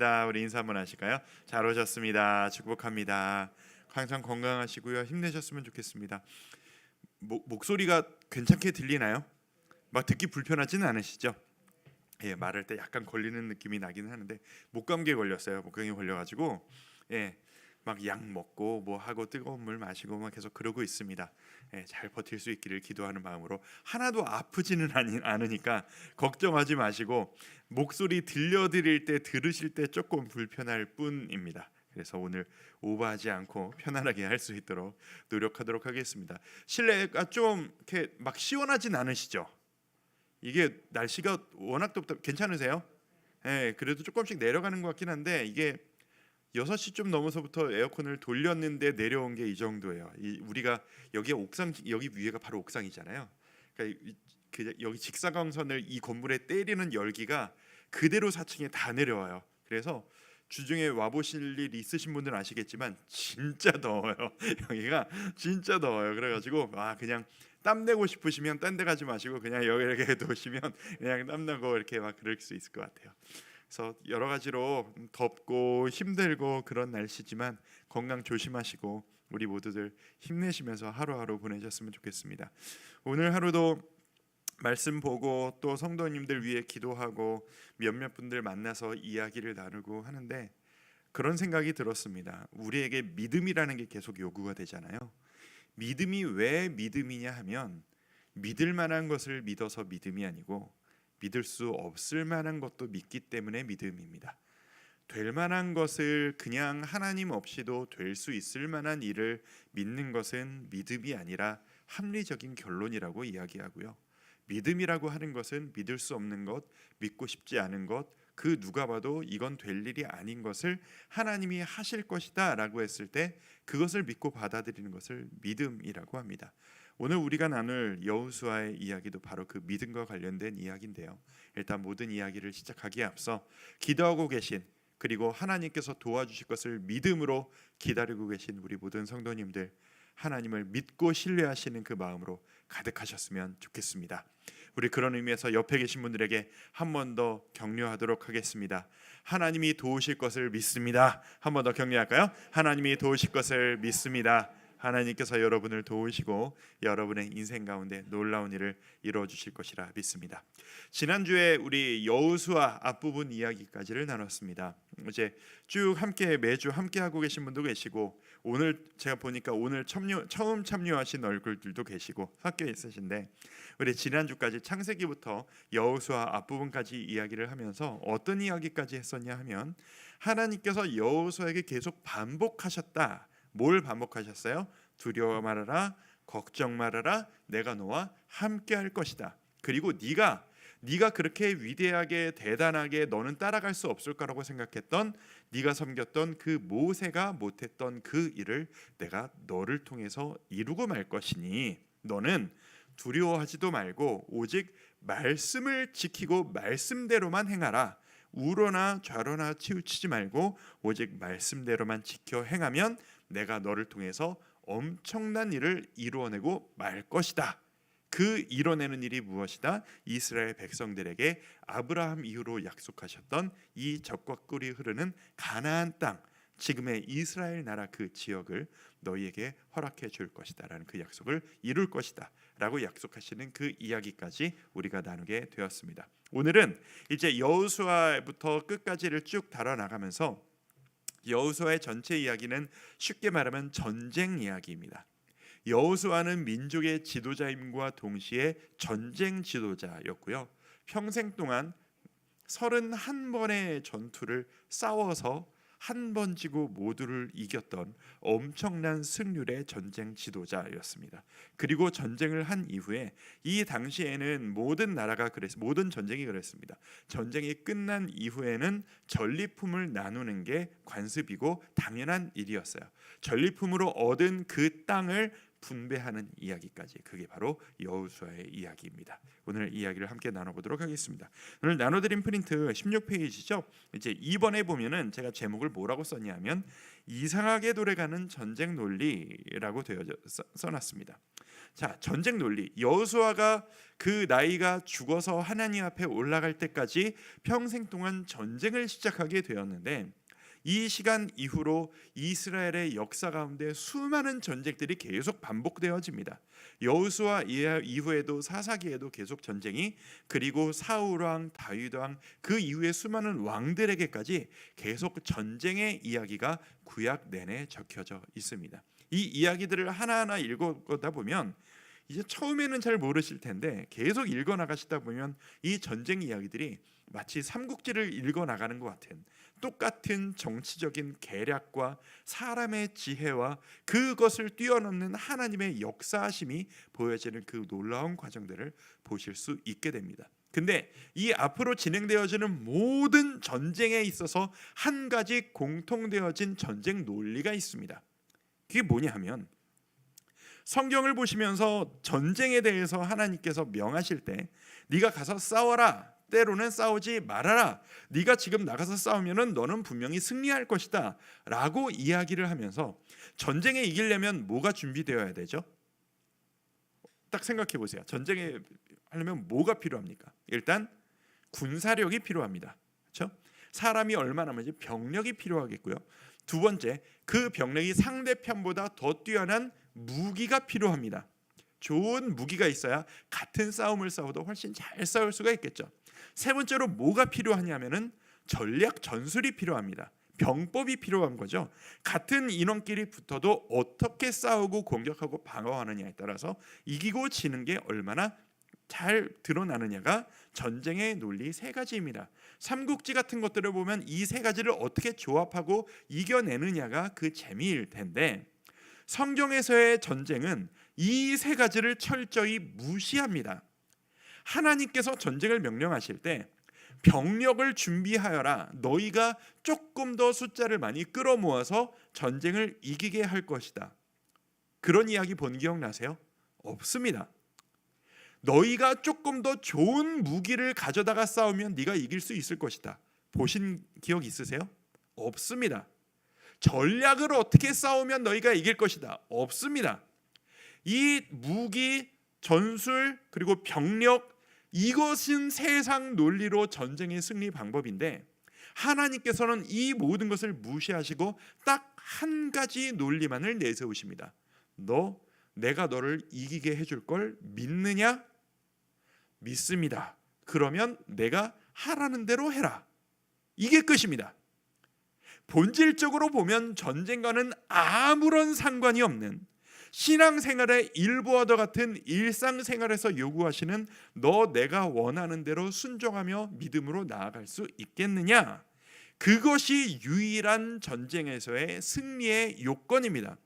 우리 인사 한번 하실까요? 잘 오셨습니다. 축복합니다. 항상 건강하시고요. 힘내셨으면 좋겠습니다. 목소리가 괜찮게 들리나요? 막 듣기 불편하지는 않으시죠? 예, 말할 때 약간 걸리는 느낌이 나긴 하는데 목감기에 걸렸어요. 목감기 걸려가지고 예, 막 약 먹고 뭐 하고 뜨거운 물 마시고 막 계속 그러고 있습니다. 예, 잘 버틸 수 있기를 기도하는 마음으로 하나도 아프지는 않으니까 걱정하지 마시고 목소리 들려드릴 때 들으실 때 조금 불편할 뿐입니다. 그래서 오늘 오버하지 않고 편안하게 할 수 있도록 노력하도록 하겠습니다. 실내가 좀 이렇게 막 시원하진 않으시죠? 이게 날씨가 워낙 덥다. 괜찮으세요? 예, 그래도 조금씩 내려가는 것 같긴 한데 이게 6시쯤 넘어서부터 에어컨을 돌렸는데 내려온 게 이 정도예요. 우리가 여기 옥상, 여기 위에가 바로 옥상이잖아요. 그러니까 여기 직사광선을 이 건물에 때리는 열기가 그대로 4층에 다 내려와요. 그래서 주중에 와보실 일 있으신 분들은 아시겠지만 진짜 더워요. 여기가 진짜 더워요. 그래가지고 그냥 땀 내고 싶으시면 딴 데 가지 마시고 그냥 여기 이렇게 도시면 그냥 땀 나고 이렇게 막 그럴 수 있을 것 같아요. 그래서 여러 가지로 덥고 힘들고 그런 날씨지만 건강 조심하시고 우리 모두들 힘내시면서 하루하루 보내셨으면 좋겠습니다. 오늘 하루도 말씀 보고 또 성도님들 위해 기도하고 몇몇 분들 만나서 이야기를 나누고 하는데 그런 생각이 들었습니다. 우리에게 믿음이라는 게 계속 요구가 되잖아요. 믿음이 왜 믿음이냐 하면 믿을 만한 것을 믿어서 믿음이 아니고 믿을 수 없을 만한 것도 믿기 때문에 믿음입니다. 될 만한 것을 그냥 하나님 없이도 될 수 있을 만한 일을 믿는 것은 믿음이 아니라 합리적인 결론이라고 이야기하고요. 믿음이라고 하는 것은 믿을 수 없는 것, 믿고 싶지 않은 것, 그 누가 봐도 이건 될 일이 아닌 것을 하나님이 하실 것이다 라고 했을 때 그것을 믿고 받아들이는 것을 믿음이라고 합니다. 오늘 우리가 나눌 여호수아의 이야기도 바로 그 믿음과 관련된 이야기인데요. 일단 모든 이야기를 시작하기에 앞서 기도하고 계신 그리고 하나님께서 도와주실 것을 믿음으로 기다리고 계신 우리 모든 성도님들 하나님을 믿고 신뢰하시는 그 마음으로 가득하셨으면 좋겠습니다. 우리 그런 의미에서 옆에 계신 분들에게 한 번 더 격려하도록 하겠습니다. 하나님이 도우실 것을 믿습니다. 한 번 더 격려할까요? 하나님이 도우실 것을 믿습니다. 하나님께서 여러분을 도우시고 여러분의 인생 가운데 놀라운 일을 이루어 주실 것이라 믿습니다. 지난주에 우리 여호수아 앞부분 이야기까지를 나눴습니다. 이제 쭉 함께 매주 함께 하고 계신 분도 계시고 오늘 제가 보니까 오늘 처음 참여하신 얼굴들도 계시고 섞여 있으신데 우리 지난주까지 창세기부터 여호수아 앞부분까지 이야기를 하면서 어떤 이야기까지 했었냐 하면 하나님께서 여호수아에게 계속 반복하셨다. 뭘 반복하셨어요? 두려워 말아라, 걱정 말아라, 내가 너와 함께 할 것이다. 그리고 네가 그렇게 위대하게 대단하게 너는 따라갈 수 없을 거라고 생각했던 네가 섬겼던 그 모세가 못했던 그 일을 내가 너를 통해서 이루고 말 것이니 너는 두려워하지도 말고 오직 말씀을 지키고 말씀대로만 행하라. 우로나 좌로나 치우치지 말고 오직 말씀대로만 지켜 행하면 내가 너를 통해서 엄청난 일을 이루어내고 말 것이다. 그 이뤄내는 일이 무엇이다? 이스라엘 백성들에게 아브라함 이후로 약속하셨던 이 적과 꿀이 흐르는 가나안 땅, 지금의 이스라엘 나라 그 지역을 너희에게 허락해 줄 것이다 라는 그 약속을 이룰 것이다 라고 약속하시는 그 이야기까지 우리가 나누게 되었습니다. 오늘은 이제 여호수아부터 끝까지를 쭉 다뤄나가면서 여호수아의 전체 이야기는 쉽게 말하면 전쟁 이야기입니다. 여호수아는 민족의 지도자임과 동시에 전쟁 지도자였고요. 평생 동안 31번의 전투를 싸워서 한 번 지고 모두를 이겼던 엄청난 승률의 전쟁 지도자였습니다. 그리고 전쟁을 한 이후에 이 당시에는 모든 전쟁이 그랬습니다. 전쟁이 끝난 이후에는 전리품을 나누는 게 관습이고 당연한 일이었어요. 전리품으로 얻은 그 땅을 분배하는 이야기까지, 그게 바로 여호수아의 이야기입니다. 오늘 이야기를 함께 나눠보도록 하겠습니다. 오늘 나눠드린 프린트 16페이지죠. 이제 2번에 보면은 제가 제목을 뭐라고 썼냐면 이상하게 돌아가는 전쟁 논리라고 써놨습니다. 자, 전쟁 논리. 여호수아가 그 나이가 죽어서 하나님 앞에 올라갈 때까지 평생 동안 전쟁을 시작하게 되었는데, 이 시간 이후로 이스라엘의 역사 가운데 수많은 전쟁들이 계속 반복되어집니다. 여호수아 이후에도 사사기에도 계속 전쟁이, 그리고 사울왕, 다윗왕, 그 이후에 수많은 왕들에게까지 계속 전쟁의 이야기가 구약 내내 적혀져 있습니다. 이 이야기들을 하나하나 읽어보다 보면 이제 처음에는 잘 모르실 텐데 계속 읽어 나가시다 보면 이 전쟁 이야기들이 마치 삼국지를 읽어 나가는 것 같은 똑같은 정치적인 계략과 사람의 지혜와 그것을 뛰어넘는 하나님의 역사하심이 보여지는 그 놀라운 과정들을 보실 수 있게 됩니다. 근데 이 앞으로 진행되어지는 모든 전쟁에 있어서 한 가지 공통되어진 전쟁 논리가 있습니다. 그게 뭐냐 하면, 성경을 보시면서 전쟁에 대해서 하나님께서 명하실 때 네가 가서 싸워라, 때로는 싸우지 말아라, 네가 지금 나가서 싸우면은 너는 분명히 승리할 것이다 라고 이야기를 하면서, 전쟁에 이기려면 뭐가 준비되어야 되죠? 딱 생각해 보세요. 전쟁에 하려면 뭐가 필요합니까? 일단 군사력이 필요합니다. 그렇죠? 사람이 얼마나 많은지 병력이 필요하겠고요. 두 번째, 그 병력이 상대편보다 더 뛰어난 무기가 필요합니다. 좋은 무기가 있어야 같은 싸움을 싸워도 훨씬 잘 싸울 수가 있겠죠. 세 번째로 뭐가 필요하냐면은 전략 전술이 필요합니다. 병법이 필요한 거죠. 같은 인원끼리 붙어도 어떻게 싸우고 공격하고 방어하느냐에 따라서 이기고 지는 게 얼마나 잘 드러나느냐가 전쟁의 논리 세 가지입니다. 삼국지 같은 것들을 보면 이 세 가지를 어떻게 조합하고 이겨내느냐가 그 재미일 텐데, 성경에서의 전쟁은 이 세 가지를 철저히 무시합니다. 하나님께서 전쟁을 명령하실 때 병력을 준비하여라, 너희가 조금 더 숫자를 많이 끌어모아서 전쟁을 이기게 할 것이다, 그런 이야기 본 기억 나세요? 없습니다. 너희가 조금 더 좋은 무기를 가져다가 싸우면 네가 이길 수 있을 것이다, 보신 기억 있으세요? 없습니다. 전략을 어떻게 싸우면 너희가 이길 것이다, 없습니다. 이 무기, 전술, 그리고 병력, 이것은 세상 논리로 전쟁의 승리 방법인데, 하나님께서는 이 모든 것을 무시하시고 딱 한 가지 논리만을 내세우십니다. 내가 너를 이기게 해줄 걸 믿느냐? 믿습니다. 그러면 내가 하라는 대로 해라. 이게 끝입니다. 본질적으로 보면 전쟁과는 아무런 상관이 없는 신앙생활의 일부와도 같은 일상생활에서 요구하시는 내가 원하는 대로 순종하며 믿음으로 나아갈 수 있겠느냐, 그것이 유일한 전쟁에서의 승리의 요건입니다.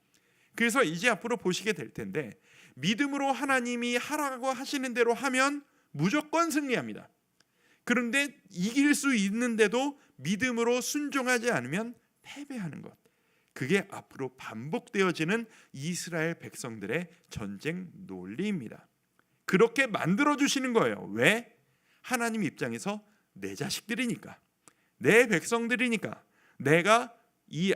그래서 이제 앞으로 보시게 될 텐데, 믿음으로 하나님이 하라고 하시는 대로 하면 무조건 승리합니다. 그런데 이길 수 있는데도 믿음으로 순종하지 않으면 패배하는 것, 그게 앞으로 반복되어지는 이스라엘 백성들의 전쟁 논리입니다. 그렇게 만들어주시는 거예요. 왜? 하나님 입장에서 내 자식들이니까, 내 백성들이니까 내가 이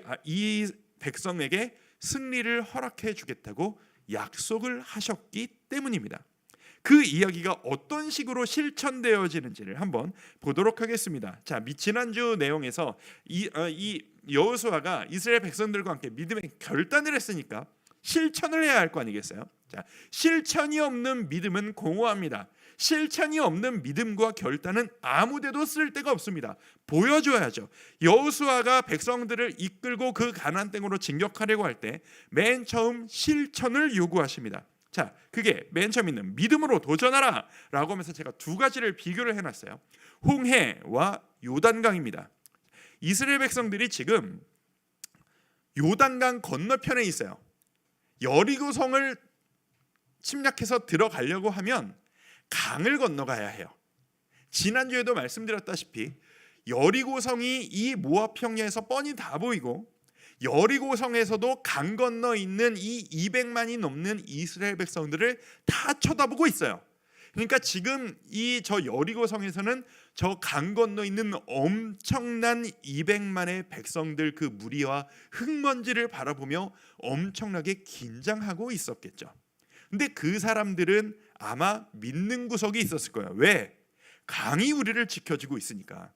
백성에게 승리를 허락해 주겠다고 약속을 하셨기 때문입니다. 그 이야기가 어떤 식으로 실천되어지는지를 한번 보도록 하겠습니다. 자, 지난주 내용에서 이 여호수아가 이스라엘 백성들과 함께 믿음의 결단을 했으니까 실천을 해야 할 거 아니겠어요? 자, 실천이 없는 믿음은 공허합니다. 실천이 없는 믿음과 결단은 아무데도 쓸 데가 없습니다. 보여줘야죠. 여호수아가 백성들을 이끌고 그 가나안 땅으로 진격하려고 할 때 맨 처음 실천을 요구하십니다. 자, 그게 맨 처음 있는 믿음으로 도전하라 라고 하면서 제가 두 가지를 비교를 해놨어요. 홍해와 요단강입니다. 이스라엘 백성들이 지금 요단강 건너편에 있어요. 여리고성을 침략해서 들어가려고 하면 강을 건너가야 해요. 지난주에도 말씀드렸다시피 여리고성이 이 모압 평야에서 뻔히 다 보이고 여리고성에서도 강 건너 있는 이 200만이 넘는 이스라엘 백성들을 다 쳐다보고 있어요. 그러니까 지금 이 저 여리고성에서는 저 강 건너 있는 엄청난 200만의 백성들 그 무리와 흙먼지를 바라보며 엄청나게 긴장하고 있었겠죠. 근데 그 사람들은 아마 믿는 구석이 있었을 거예요. 왜? 강이 우리를 지켜주고 있으니까.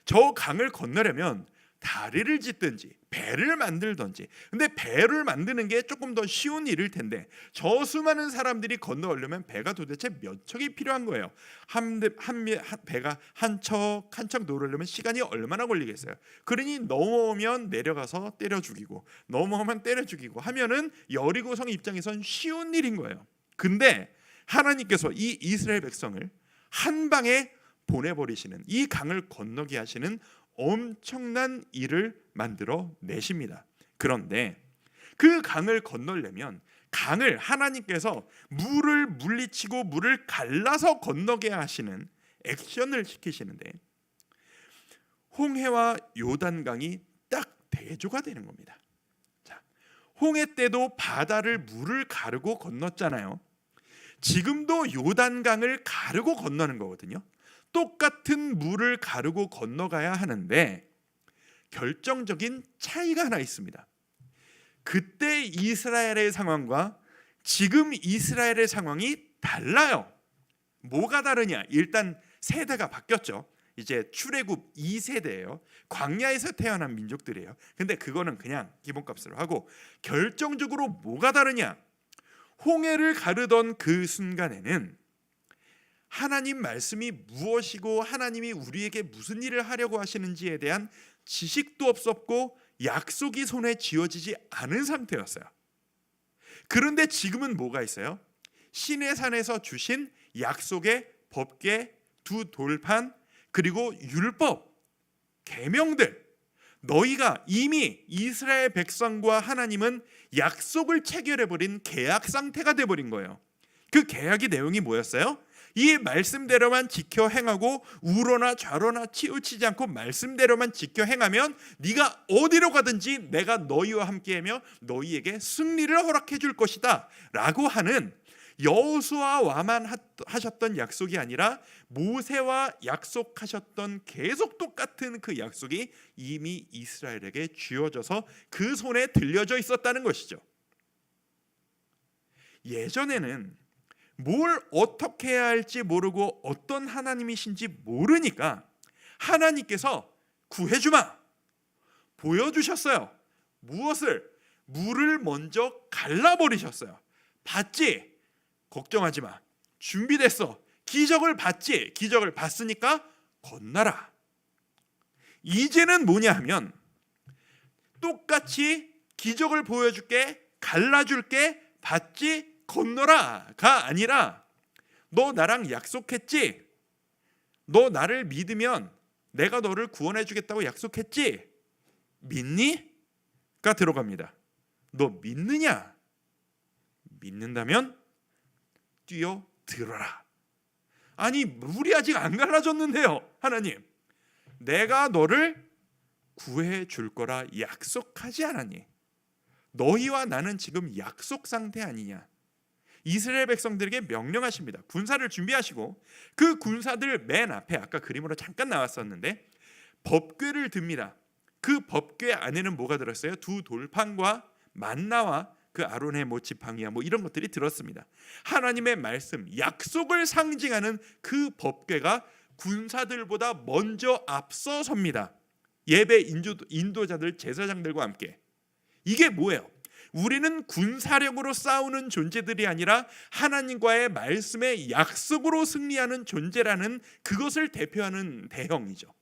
저 강을 건너려면 다리를 짓든지 배를 만들든지, 근데 배를 만드는 게 조금 더 쉬운 일일 텐데 저 수많은 사람들이 건너오려면 배가 도대체 몇 척이 필요한 거예요. 배가 한 척 한 척 놓으려면 시간이 얼마나 걸리겠어요. 그러니 넘어오면 내려가서 때려 죽이고 넘어오면 때려 죽이고 하면은 여리고성 입장에선 쉬운 일인 거예요. 근데 하나님께서 이 이스라엘 백성을 한 방에 보내버리시는, 이 강을 건너게 하시는 엄청난 일을 만들어 내십니다. 그런데 그 강을 건너려면 강을 하나님께서 물을 물리치고 물을 갈라서 건너게 하시는 액션을 시키시는데 홍해와 요단강이 딱 대조가 되는 겁니다. 자, 홍해 때도 바다를 물을 가르고 건넜잖아요. 지금도 요단강을 가르고 건너는 거거든요. 똑같은 물을 가르고 건너가야 하는데 결정적인 차이가 하나 있습니다. 그때 이스라엘의 상황과 지금 이스라엘의 상황이 달라요. 뭐가 다르냐? 일단 세대가 바뀌었죠. 이제 출애굽 2세대예요. 광야에서 태어난 민족들이에요. 근데 그거는 그냥 기본값으로 하고, 결정적으로 뭐가 다르냐? 홍해를 가르던 그 순간에는 하나님 말씀이 무엇이고 하나님이 우리에게 무슨 일을 하려고 하시는지에 대한 지식도 없었고 약속이 손에 쥐어지지 않은 상태였어요. 그런데 지금은 뭐가 있어요? 시내산에서 주신 약속의 법궤, 두 돌판, 그리고 율법, 계명들, 너희가 이미 이스라엘 백성과 하나님은 약속을 체결해버린 계약 상태가 돼버린 거예요. 그 계약의 내용이 뭐였어요? 이 말씀대로만 지켜 행하고 우로나 좌로나 치우치지 않고 말씀대로만 지켜 행하면 네가 어디로 가든지 내가 너희와 함께하며 너희에게 승리를 허락해 줄 것이다 라고 하는, 여호수아와만 하셨던 약속이 아니라 모세와 약속하셨던 계속 똑같은 그 약속이 이미 이스라엘에게 쥐어져서 그 손에 들려져 있었다는 것이죠. 예전에는 뭘 어떻게 해야 할지 모르고 어떤 하나님이신지 모르니까 하나님께서 구해주마 보여주셨어요. 무엇을? 물을 먼저 갈라버리셨어요. 봤지? 걱정하지 마. 준비됐어. 기적을 봤지? 기적을 봤으니까 건너라. 이제는 뭐냐 하면 똑같이 기적을 보여줄게, 갈라줄게, 봤지? 건너라가 아니라 너 나랑 약속했지? 너 나를 믿으면 내가 너를 구원해 주겠다고 약속했지? 믿니? 가 들어갑니다. 너 믿느냐? 믿는다면 뛰어들어라. 아니 물이 아직 안 갈라졌는데요. 하나님, 내가 너를 구해 줄 거라 약속하지 않았니? 너희와 나는 지금 약속 상태 아니냐? 이스라엘 백성들에게 명령하십니다. 군사를 준비하시고 그 군사들 맨 앞에 아까 그림으로 잠깐 나왔었는데 법궤를 듭니다. 그 법궤 안에는 뭐가 들었어요? 두 돌판과 만나와 그 아론의 지팡이야 이런 것들이 들었습니다. 하나님의 말씀, 약속을 상징하는 그 법궤가 군사들보다 먼저 앞서섭니다. 예배 인도자들, 제사장들과 함께. 이게 뭐예요? 우리는 군사력으로 싸우는 존재들이 아니라 하나님과의 말씀의 약속으로 승리하는 존재라는 그것을 대표하는 대형이죠.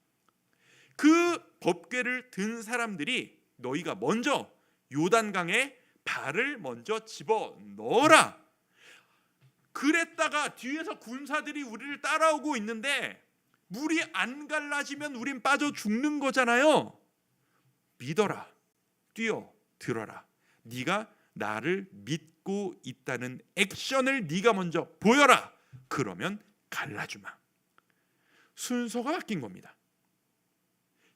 그 법궤를 든 사람들이 너희가 먼저 요단강에 발을 먼저 집어 넣어라. 그랬다가 뒤에서 군사들이 우리를 따라오고 있는데 물이 안 갈라지면 우린 빠져 죽는 거잖아요. 믿어라. 뛰어들어라. 네가 나를 믿고 있다는 액션을 네가 먼저 보여라. 그러면 갈라주마. 순서가 바뀐 겁니다.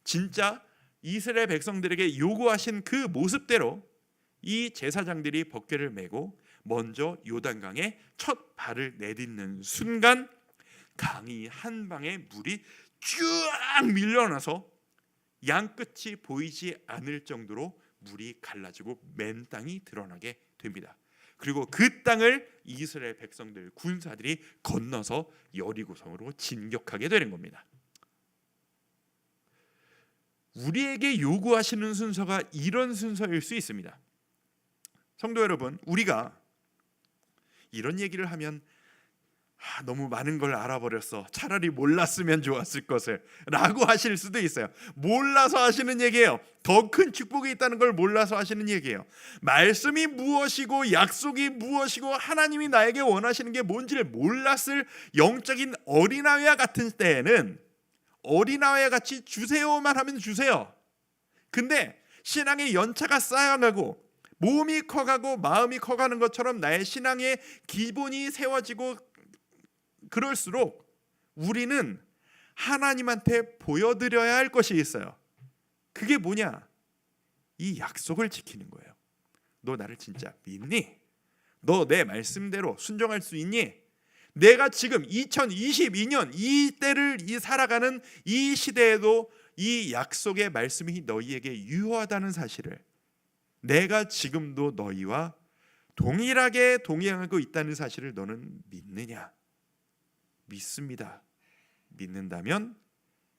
진짜 이스라엘 백성들에게 요구하신 그 모습대로 이 제사장들이 법궤를 메고 먼저 요단강에 첫 발을 내딛는 순간 강이 한 방에 물이 쭉 밀려나서 양 끝이 보이지 않을 정도로 물이 갈라지고 맨 땅이 드러나게 됩니다. 그리고 그 땅을 이스라엘 백성들 군사들이 건너서 여리고성으로 진격하게 되는 겁니다. 우리에게 요구하시는 순서가 이런 순서일 수 있습니다. 성도 여러분, 우리가 이런 얘기를 하면 너무 많은 걸 알아버렸어, 차라리 몰랐으면 좋았을 것을 라고 하실 수도 있어요. 몰라서 하시는 얘기예요. 더 큰 축복이 있다는 걸 몰라서 하시는 얘기예요. 말씀이 무엇이고 약속이 무엇이고 하나님이 나에게 원하시는 게 뭔지를 몰랐을 영적인 어린아이와 같은 때에는 어린아이와 같이 주세요만 하면 주세요. 근데 신앙의 연차가 쌓여가고 몸이 커가고 마음이 커가는 것처럼 나의 신앙의 기본이 세워지고 그럴수록 우리는 하나님한테 보여드려야 할 것이 있어요. 그게 뭐냐? 이 약속을 지키는 거예요. 너 나를 진짜 믿니? 너 내 말씀대로 순종할 수 있니? 내가 지금 2022년 이 때를 살아가는 이 시대에도 이 약속의 말씀이 너희에게 유효하다는 사실을, 내가 지금도 너희와 동일하게 동행하고 있다는 사실을 너는 믿느냐? 믿습니다. 믿는다면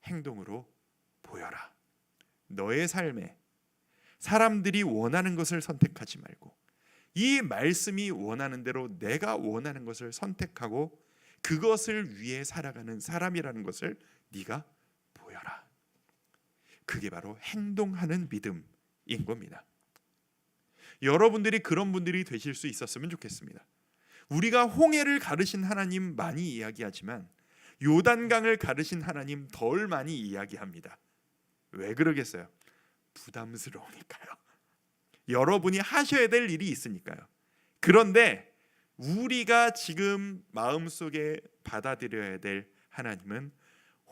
행동으로 보여라. 너의 삶에 사람들이 원하는 것을 선택하지 말고 이 말씀이 원하는 대로 내가 원하는 것을 선택하고 그것을 위해 살아가는 사람이라는 것을 네가 보여라. 그게 바로 행동하는 믿음인 겁니다. 여러분들이 그런 분들이 되실 수 있었으면 좋겠습니다. 우리가 홍해를 가르신 하나님 많이 이야기하지만 요단강을 가르신 하나님 덜 많이 이야기합니다. 왜 그러겠어요? 부담스러우니까요. 여러분이 하셔야 될 일이 있으니까요. 그런데 우리가 지금 마음속에 받아들여야 될 하나님은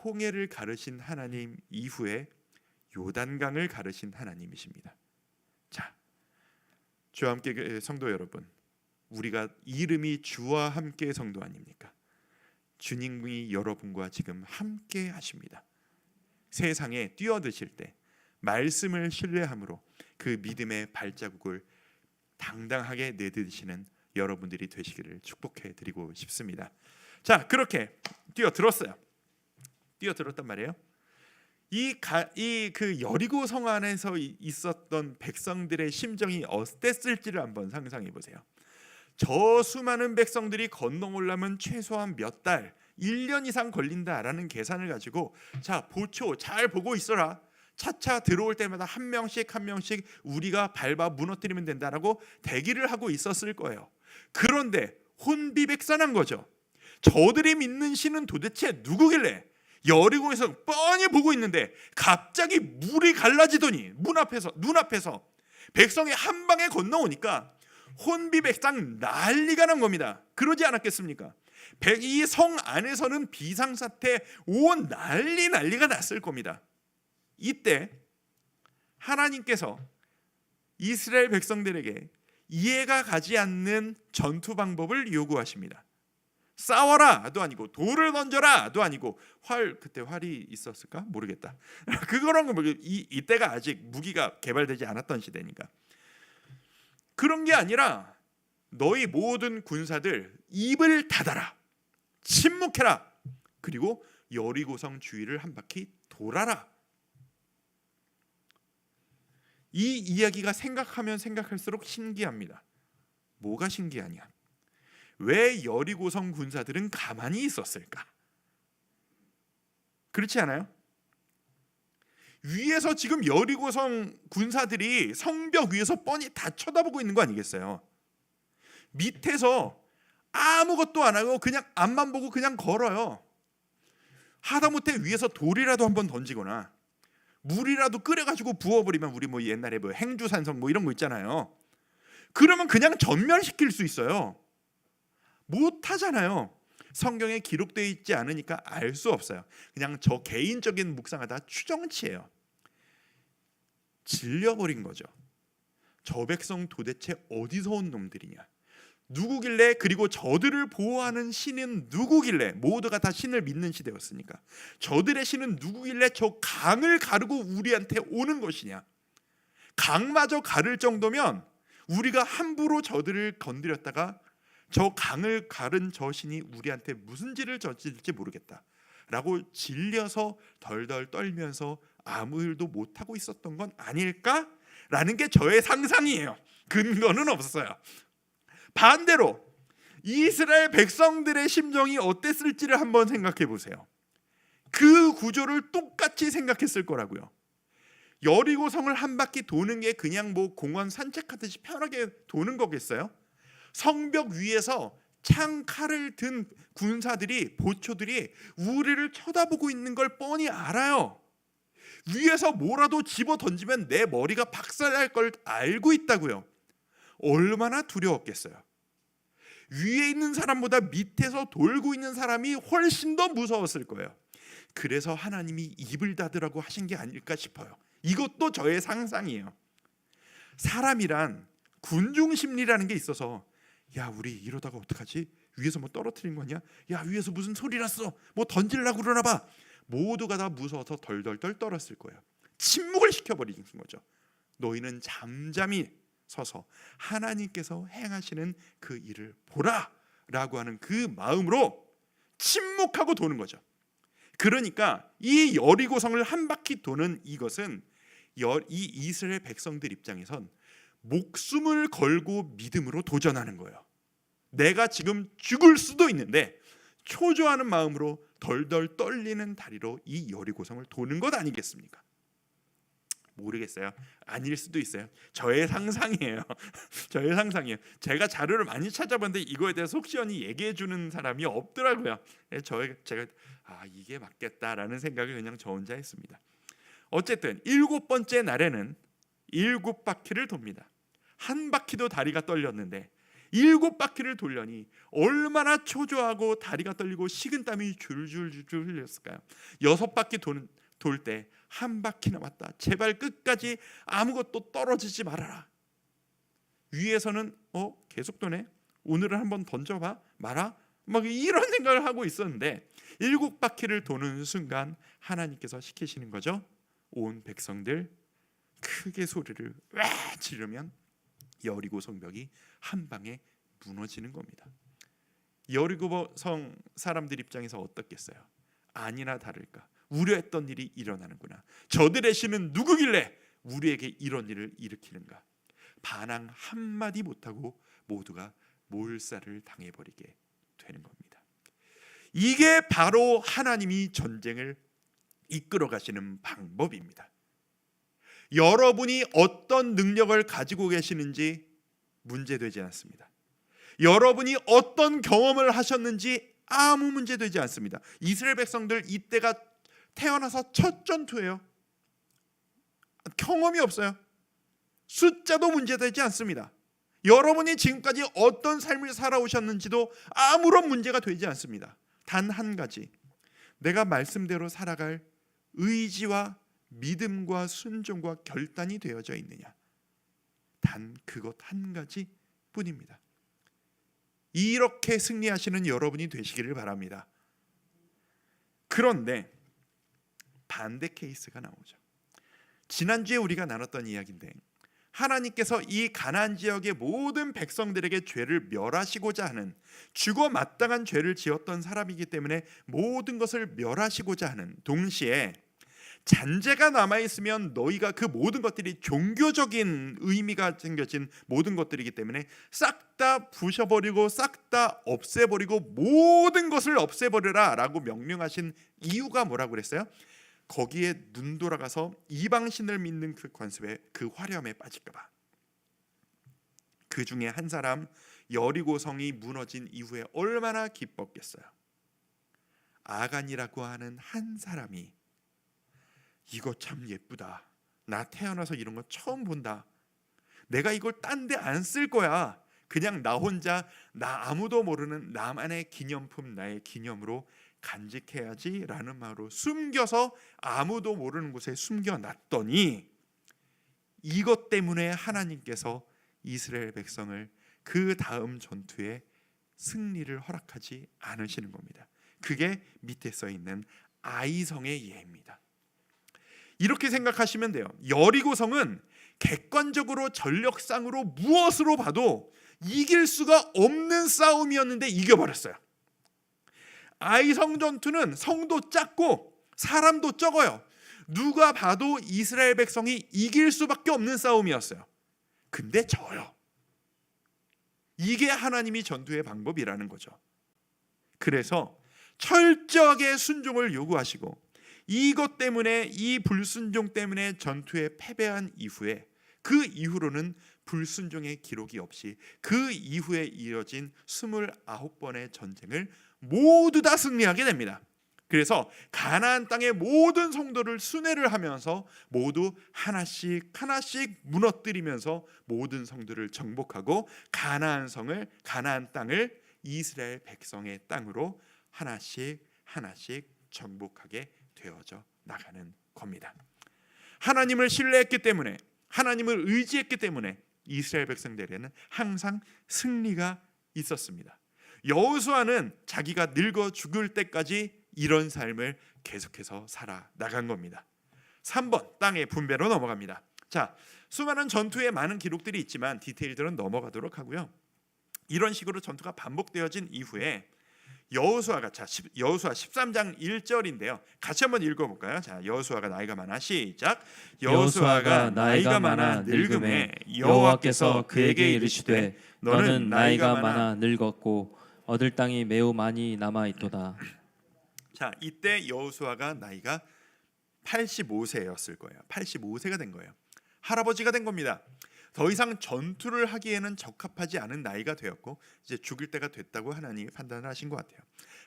홍해를 가르신 하나님 이후에 요단강을 가르신 하나님이십니다. 자, 주와 함께 성도 여러분, 우리가 이름이 주와 함께 성도 아닙니까? 주님이 여러분과 지금 함께 하십니다. 세상에 뛰어드실 때 말씀을 신뢰함으로 그 믿음의 발자국을 당당하게 내딛으시는 여러분들이 되시기를 축복해 드리고 싶습니다. 자, 그렇게 뛰어들었어요. 뛰어들었단 말이에요. 그 여리고 성 안에서 있었던 백성들의 심정이 어땠을지를 한번 상상해 보세요. 저 수많은 백성들이 건너오려면 최소한 몇 달, 1년 이상 걸린다라는 계산을 가지고 자, 보초 잘 보고 있어라. 차차 들어올 때마다 한 명씩 한 명씩 우리가 밟아 무너뜨리면 된다라고 대기를 하고 있었을 거예요. 그런데 혼비백산한 거죠. 저들이 믿는 신은 도대체 누구길래 여리고에서 뻔히 보고 있는데 갑자기 물이 갈라지더니 눈앞에서 백성이 한 방에 건너오니까 혼비백산 난리가 난 겁니다. 그러지 않았겠습니까? 이 성 안에서는 비상사태 온 난리가 났을 겁니다. 이때 하나님께서 이스라엘 백성들에게 이해가 가지 않는 전투 방법을 요구하십니다. 싸워라도 아니고 돌을 던져라도 아니고 그때 활이 있었을까 모르겠다. 그거랑 이때가 아직 무기가 개발되지 않았던 시대니까 그런 게 아니라 너희 모든 군사들 입을 닫아라, 침묵해라, 그리고 여리고성 주위를 한 바퀴 돌아라. 이 이야기가 생각하면 생각할수록 신기합니다. 뭐가 신기하냐? 왜 여리고성 군사들은 가만히 있었을까? 그렇지 않아요? 위에서 지금 여리고성 군사들이 성벽 위에서 뻔히 다 쳐다보고 있는 거 아니겠어요? 밑에서 아무것도 안 하고 그냥 앞만 보고 그냥 걸어요. 하다못해 위에서 돌이라도 한번 던지거나 물이라도 끓여가지고 부어버리면 우리 뭐 옛날에 뭐 행주산성 뭐 이런 거 있잖아요. 그러면 그냥 전멸시킬 수 있어요. 못하잖아요. 성경에 기록되어 있지 않으니까 알 수 없어요. 그냥 저 개인적인 묵상하다 추정치예요. 질려버린 거죠. 저 백성 도대체 어디서 온 놈들이냐? 누구길래, 그리고 저들을 보호하는 신은 누구길래, 모두가 다 신을 믿는 시대였으니까 저들의 신은 누구길래 저 강을 가르고 우리한테 오는 것이냐? 강마저 가를 정도면 우리가 함부로 저들을 건드렸다가 저 강을 가른 저 신이 우리한테 무슨 죄를 저질지 모르겠다 라고 질려서 덜덜 떨면서 아무 일도 못하고 있었던 건 아닐까라는 게 저의 상상이에요. 근거는 없어요. 반대로 이스라엘 백성들의 심정이 어땠을지를 한번 생각해 보세요. 그 구조를 똑같이 생각했을 거라고요. 여리고 성을 한 바퀴 도는 게 그냥 뭐 공원 산책하듯이 편하게 도는 거겠어요? 성벽 위에서 창 칼을 든 군사들이, 보초들이 우리를 쳐다보고 있는 걸 뻔히 알아요. 위에서 뭐라도 집어 던지면 내 머리가 박살날 걸 알고 있다고요. 얼마나 두려웠겠어요. 위에 있는 사람보다 밑에서 돌고 있는 사람이 훨씬 더 무서웠을 거예요. 그래서 하나님이 입을 닫으라고 하신 게 아닐까 싶어요. 이것도 저의 상상이에요. 사람이란 군중 심리라는 게 있어서, 야 우리 이러다가 어떡하지? 위에서 뭐 떨어뜨린 거냐? 야 위에서 무슨 소리 났어? 뭐 던질라고 그러나 봐. 모두가 다 무서워서 덜덜덜 떨었을 거예요. 침묵을 시켜버리는 거죠. 너희는 잠잠히 서서 하나님께서 행하시는 그 일을 보라 라고 하는 그 마음으로 침묵하고 도는 거죠. 그러니까 이 여리고성을 한 바퀴 도는 이것은 이 이스라엘 백성들 입장에선 목숨을 걸고 믿음으로 도전하는 거예요. 내가 지금 죽을 수도 있는데 초조하는 마음으로 덜덜 떨리는 다리로 이 여리고성을 도는 것 아니겠습니까? 모르겠어요. 아닐 수도 있어요. 저의 상상이에요. 저의 상상이에요. 제가 자료를 많이 찾아봤는데 이거에 대해서 속 시원히 얘기해 주는 사람이 없더라고요. 제가 이게 맞겠다라는 생각을 그냥 저 혼자 했습니다. 어쨌든 7번째 날에는 7바퀴를 돕니다. 한 바퀴도 다리가 떨렸는데 7바퀴를 돌려니 얼마나 초조하고 다리가 떨리고 식은땀이 줄줄줄 흘렸을까요? 6바퀴 돌 때 한 바퀴 남았다. 제발 끝까지 아무것도 떨어지지 말아라. 위에서는 계속 도네. 오늘은 한번 던져봐 마라. 막 이런 생각을 하고 있었는데 7바퀴를 도는 순간 하나님께서 시키시는 거죠. 온 백성들 크게 소리를 와 지르면 여리고 성벽이 한 방에 무너지는 겁니다. 여리고 성 사람들 입장에서 어떻겠어요? 아니나 다를까 우려했던 일이 일어나는구나. 저들의 신은 누구길래 우리에게 이런 일을 일으키는가. 반항 한마디 못하고 모두가 몰살을 당해버리게 되는 겁니다. 이게 바로 하나님이 전쟁을 이끌어 가시는 방법입니다. 여러분이 어떤 능력을 가지고 계시는지 문제되지 않습니다. 여러분이 어떤 경험을 하셨는지 아무 문제되지 않습니다. 이스라엘 백성들 이때가 태어나서 첫 전투예요. 경험이 없어요. 숫자도 문제되지 않습니다. 여러분이 지금까지 어떤 삶을 살아오셨는지도 아무런 문제가 되지 않습니다. 단 한 가지, 내가 말씀대로 살아갈 의지와 믿음과 순종과 결단이 되어져 있느냐. 단 그것 한 가지 뿐입니다. 이렇게 승리하시는 여러분이 되시기를 바랍니다. 그런데 반대 케이스가 나오죠. 지난주에 우리가 나눴던 이야기인데 하나님께서 이 가나안 지역의 모든 백성들에게 죄를 멸하시고자 하는, 죽어 마땅한 죄를 지었던 사람이기 때문에 모든 것을 멸하시고자 하는 동시에 잔재가 남아있으면 너희가 그 모든 것들이 종교적인 의미가 생겨진 모든 것들이기 때문에 싹 다 부셔버리고 싹 다 없애버리고 모든 것을 없애버려라 라고 명령하신 이유가 뭐라고 그랬어요? 거기에 눈 돌아가서 이방신을 믿는 그 관습에, 그 화렴에 빠질까봐. 그 중에 한 사람, 여리고 성이 무너진 이후에 얼마나 기뻤겠어요. 아간이라고 하는 한 사람이 이거 참 예쁘다. 나 태어나서 이런 거 처음 본다. 내가 이걸 딴 데 안 쓸 거야. 그냥 나 혼자, 나 아무도 모르는 나만의 기념품, 나의 기념으로 간직해야지 라는 마음으로 숨겨서 아무도 모르는 곳에 숨겨놨더니 이것 때문에 하나님께서 이스라엘 백성을 그 다음 전투에 승리를 허락하지 않으시는 겁니다. 그게 밑에 써 있는 아이성의 예입니다. 이렇게 생각하시면 돼요. 여리고성은 객관적으로 전력상으로 무엇으로 봐도 이길 수가 없는 싸움이었는데 이겨버렸어요. 아이성 전투는 성도 작고 사람도 적어요. 누가 봐도 이스라엘 백성이 이길 수밖에 없는 싸움이었어요. 근데 져요. 이게 하나님이 전투의 방법이라는 거죠. 그래서 철저하게 순종을 요구하시고 이것 때문에, 이 불순종 때문에 전투에 패배한 이후에 그 이후로는 불순종의 기록이 없이 그 이후에 이어진 29번의 전쟁을 모두 다 승리하게 됩니다. 그래서 가나안 땅의 모든 성도를 순회를 하면서 모두 하나씩 하나씩 무너뜨리면서 모든 성도를 정복하고 가나안 땅을 이스라엘 백성의 땅으로 하나씩 하나씩 정복하게 되어져 나가는 겁니다. 하나님을 신뢰했기 때문에, 하나님을 의지했기 때문에 이스라엘 백성들에게는 항상 승리가 있었습니다. 여호수아는 자기가 늙어 죽을 때까지 이런 삶을 계속해서 살아 나간 겁니다. 3번 땅의 분배로 넘어갑니다. 자, 수많은 전투에 많은 기록들이 있지만 디테일들은 넘어가도록 하고요. 이런 식으로 전투가 반복되어진 이후에 여호수아가 여호수아 13장 1절인데요. 같이 한번 읽어볼까요? 자, 여호수아가 나이가 많아 시작. 여호수아가 나이가 많아 늙음에 여호와께서 그에게 이르시되 너는 나이가 많아 늙었고 얻을 땅이 매우 많이 남아 있도다. 자, 이때 여호수아가 나이가 85세였을 거예요. 85세가 된 거예요. 할아버지가 된 겁니다. 더 이상 전투를 하기에는 적합하지 않은 나이가 되었고 이제 죽을 때가 됐다고 하나님이 판단을 하신 것 같아요.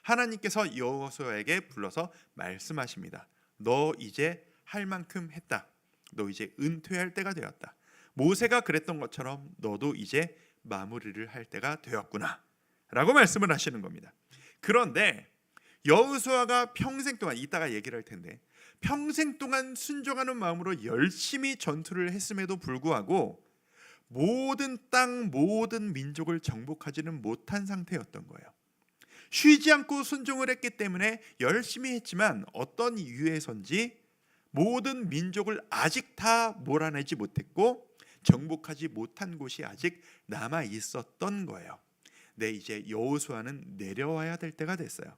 하나님께서 여호수아에게 불러서 말씀하십니다. 너 이제 할 만큼 했다. 너 이제 은퇴할 때가 되었다. 모세가 그랬던 것처럼 너도 이제 마무리를 할 때가 되었구나 라고 말씀을 하시는 겁니다. 그런데 여호수아가 평생 동안, 이따가 얘기를 할 텐데, 평생 동안 순종하는 마음으로 열심히 전투를 했음에도 불구하고 모든 땅, 모든 민족을 정복하지는 못한 상태였던 거예요. 쉬지 않고 순종을 했기 때문에 열심히 했지만 어떤 이유에선지 모든 민족을 아직 다 몰아내지 못했고 정복하지 못한 곳이 아직 남아 있었던 거예요. 네, 이제 여호수아는 내려와야 될 때가 됐어요.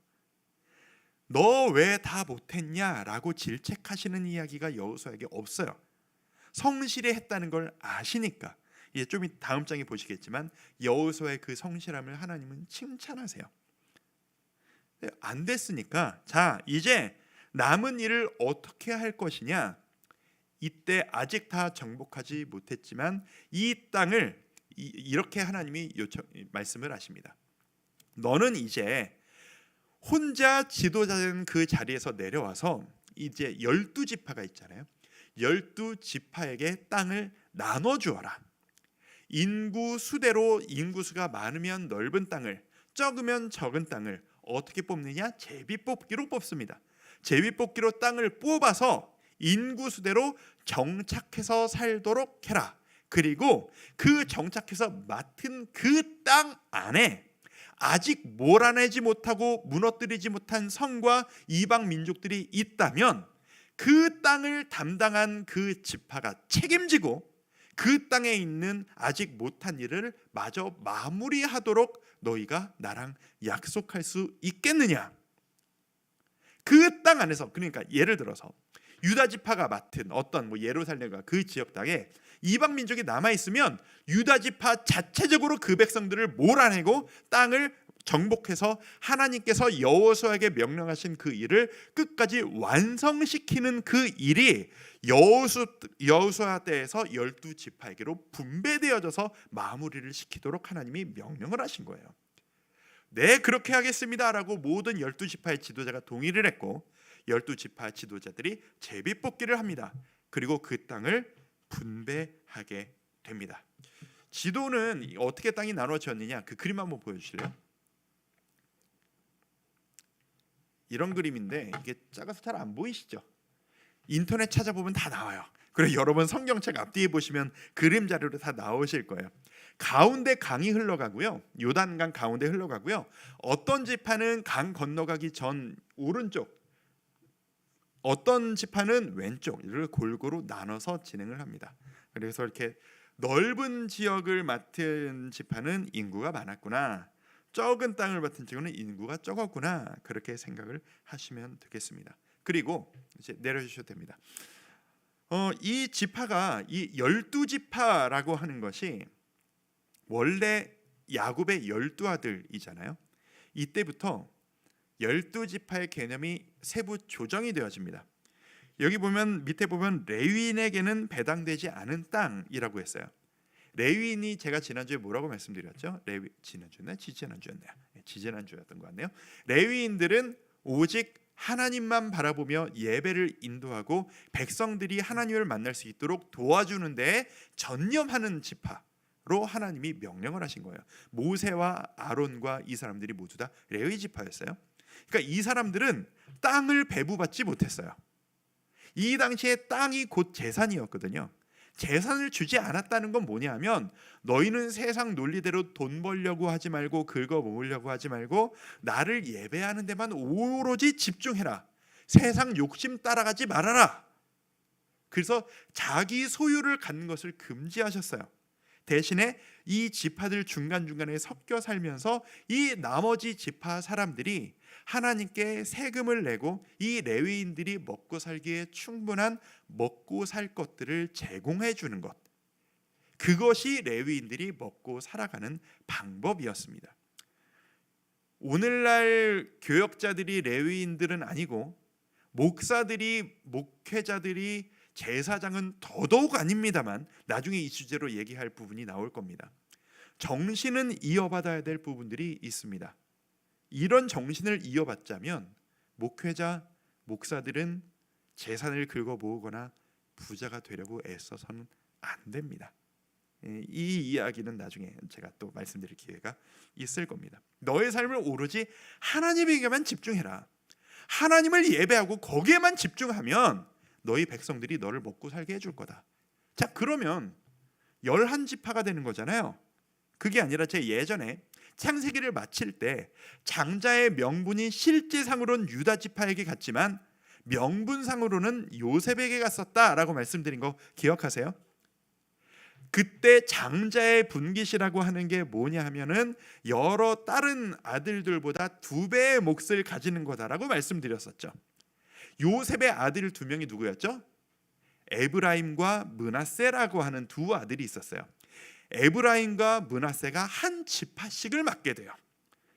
너 왜 다 못했냐라고 질책하시는 이야기가 여호수아에게 없어요. 성실히 했다는 걸 아시니까. 이제 좀 다음 장에 보시겠지만 여호수아의 그 성실함을 하나님은 칭찬하세요. 안 됐으니까 자, 이제 남은 일을 어떻게 할 것이냐. 이때 아직 다 정복하지 못했지만 이 땅을 이렇게 하나님이 말씀을 하십니다. 너는 이제 혼자 지도자된 그 자리에서 내려와서 이제 12지파가 있잖아요. 12지파에게 땅을 나눠주어라. 인구수대로 인구수가 많으면 넓은 땅을, 적으면 적은 땅을 어떻게 뽑느냐? 제비뽑기로 뽑습니다. 제비뽑기로 땅을 뽑아서 인구수대로 정착해서 살도록 해라. 그리고 그 정착해서 맡은 그 땅 안에 아직 몰아내지 못하고 무너뜨리지 못한 성과 이방 민족들이 있다면 그 땅을 담당한 그 지파가 책임지고 그 땅에 있는 아직 못한 일을 마저 마무리하도록 너희가 나랑 약속할 수 있겠느냐? 그 땅 안에서, 그러니까 예를 들어서 유다 지파가 맡은 어떤 예루살렘과 그 지역 땅에 이방 민족이 남아 있으면 유다 지파 자체적으로 그 백성들을 몰아내고 땅을 정복해서 하나님께서 여호수아에게 명령하신 그 일을 끝까지 완성시키는 그 일이 여호수아 때에서 12지파에게로 분배되어져서 마무리를 시키도록 하나님이 명령을 하신 거예요. 네, 그렇게 하겠습니다라고 모든 12지파의 지도자가 동의를 했고 12지파 지도자들이 제비뽑기를 합니다. 그리고 그 땅을 분배하게 됩니다. 지도는 어떻게 땅이 나눠졌느냐, 그 그림 한번 보여주실래요? 이런 그림인데 이게 작아서 잘 안 보이시죠? 인터넷 찾아보면 다 나와요. 그리고 여러분 성경책 앞뒤에 보시면 그림 자료로 다 나오실 거예요. 가운데 강이 흘러가고요. 요단강 가운데 흘러가고요. 어떤 지파는 강 건너가기 전 오른쪽, 어떤 지파는 왼쪽을 골고루 나눠서 진행을 합니다. 그래서 이렇게 넓은 지역을 맡은 지파는 인구가 많았구나, 적은 땅을 맡은 지역은 인구가 적었구나, 그렇게 생각을 하시면 되겠습니다. 그리고 이제 내려주셔도 됩니다. 이 지파가 이 12지파라고 하는 것이 원래 야곱의 12아들이잖아요. 이때부터 12지파의 개념이 세부 조정이 되어집니다. 여기 보면 밑에 보면 레위인에게는 배당되지 않은 땅이라고 했어요. 레위인이 제가 지난주에 뭐라고 말씀드렸죠? 지난주였나요? 지지난주였나요? 지지난주였던 것 같네요. 레위인들은 오직 하나님만 바라보며 예배를 인도하고 백성들이 하나님을 만날 수 있도록 도와주는 데에 전념하는 지파로 하나님이 명령을 하신 거예요. 모세와 아론과 이 사람들이 모두 다 레위 지파였어요. 그러니까 이 사람들은 땅을 배부받지 못했어요. 이 당시에 땅이 곧 재산이었거든요. 재산을 주지 않았다는 건 뭐냐면, 너희는 세상 논리대로 돈 벌려고 하지 말고 긁어 모으려고 하지 말고 나를 예배하는 데만 오로지 집중해라. 세상 욕심 따라가지 말아라. 그래서 자기 소유를 갖는 것을 금지하셨어요. 대신에 이 지파들 중간중간에 섞여 살면서 이 나머지 지파 사람들이 하나님께 세금을 내고 이 레위인들이 먹고 살기에 충분한 먹고 살 것들을 제공해 주는 것, 그것이 레위인들이 먹고 살아가는 방법이었습니다. 오늘날 교역자들이 레위인들은 아니고 목사들이, 목회자들이, 제사장은 더더욱 아닙니다만 나중에 이 주제로 얘기할 부분이 나올 겁니다. 정신은 이어받아야 될 부분들이 있습니다. 이런 정신을 이어받자면 목회자, 목사들은 재산을 긁어 모으거나 부자가 되려고 애써서는 안 됩니다. 이 이야기는 나중에 제가 또 말씀드릴 기회가 있을 겁니다. 너의 삶을 오로지 하나님에게만 집중해라. 하나님을 예배하고 거기에만 집중하면 너희 백성들이 너를 먹고 살게 해줄 거다. 자, 그러면 11지파가 되는 거잖아요. 그게 아니라 제 예전에 창세기를 마칠 때 장자의 명분이 실제상으로는 유다 지파에게 갔지만 명분상으로는 요셉에게 갔었다라고 말씀드린 거 기억하세요? 그때 장자의 분깃이라고 하는 게 뭐냐 하면은 여러 다른 아들들보다 2배의 몫을 가지는 거다라고 말씀드렸었죠. 요셉의 아들 2명이 누구였죠? 에브라임과 므낫세라고 하는 2 아들이 있었어요. 에브라임과 므낫세가 한 지파씩을 맡게 돼요.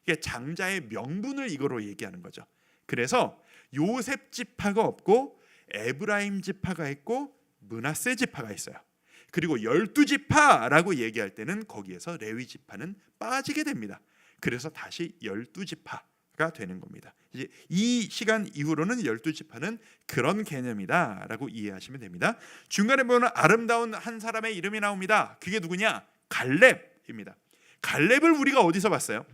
이게 장자의 명분을 이거로 얘기하는 거죠. 그래서 요셉 지파가 없고 에브라임 지파가 있고 므낫세 지파가 있어요. 그리고 12지파라고 얘기할 때는 거기에서 레위 지파는 빠지게 됩니다. 그래서 다시 12지파가 되는 겁니다. 이제 이 시간 이후로는 12지파는 그런 개념이다라고 이해하시면 됩니다. 중간에 보면 아름다운 한 사람의 이름이 나옵니다. 그게 누구냐? 갈렙입니다. 갈렙을 우리가 어디서 봤어요?